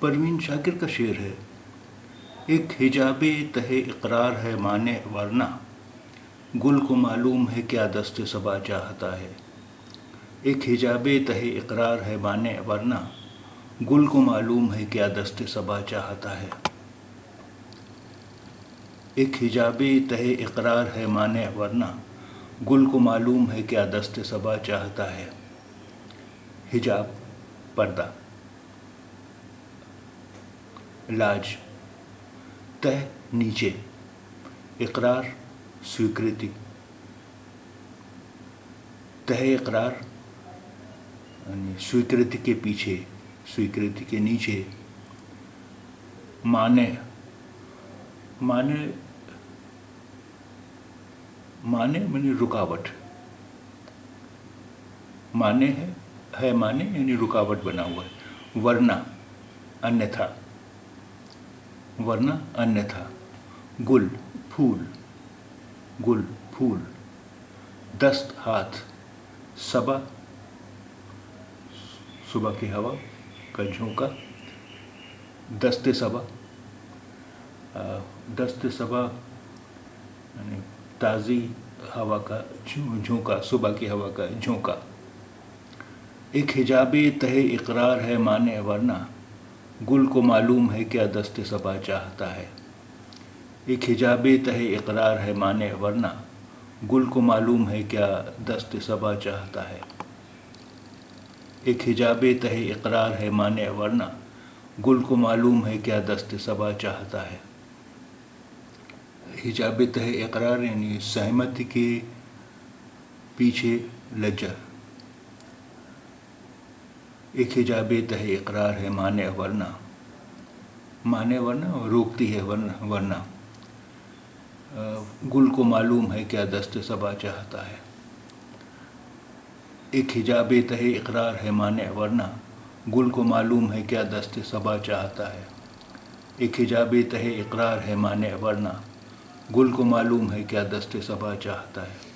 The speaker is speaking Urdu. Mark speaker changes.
Speaker 1: پروین شاکر کا شعر ہے۔ ایک حجاب تہ اقرار ہے مانے ورنہ، گل کو معلوم ہے کیا دست صبا چاہتا ہے۔ ایک حجاب تہ اقرار ہے مانے ورنہ، گل کو معلوم ہے کیا دست صبا چاہتا ہے۔ ایک حجاب تہ اقرار ہے مانے ورنہ، گل کو معلوم ہے کیا دست صبا چاہتا ہے۔ حجاب پردہ، لاج تہ نیچے، اقرار سویکرتی، تہ اقرار یعنی سویکرتی کے پیچھے، سویکرتی کے نیچے، مانے یعنی رکاوٹ، مانے ہے مانے یعنی رکاوٹ بنا ہوا ہے۔ ورنہ انیتھا، ورنہ انیتھا، گل پھول، گل پھول، دست ہاتھ، صبا صبح کی ہوا کا جھونکا، دست صبا، دست صبا یعنی تازی ہوا کا جھونکا، صبح کی ہوا کا جھونکا۔ ایک حجاب تہ اقرار ہے مانے ورنہ، گل کو معلوم ہے کیا دست صبا چاہتا ہے۔ ایک حجاب تہ اقرار ہے مانے ورنہ، گل کو معلوم ہے کیا دست صبا چاہتا ہے۔ ایک حجاب تہ اقرار ہے مانے ورنہ، گل کو معلوم ہے کیا دست صبا چاہتا ہے۔ حجاب تہ اقرار یعنی سہمتی کے پیچھے لجہ۔ ایک حجاب تہ اقرار ہے مانے ورنہ، مانے ورنہ روکتی ہے ورنہ، گل کو معلوم ہے کیا دست صبا چاہتا ہے۔ ایک حجاب تہ اقرار ہے مانے ورنہ، گل کو معلوم ہے کیا دست صبا چاہتا ہے۔ ایک حجاب تہ اقرار ہے مانے ورنہ، گل کو معلوم ہے کیا دست صبا چاہتا ہے۔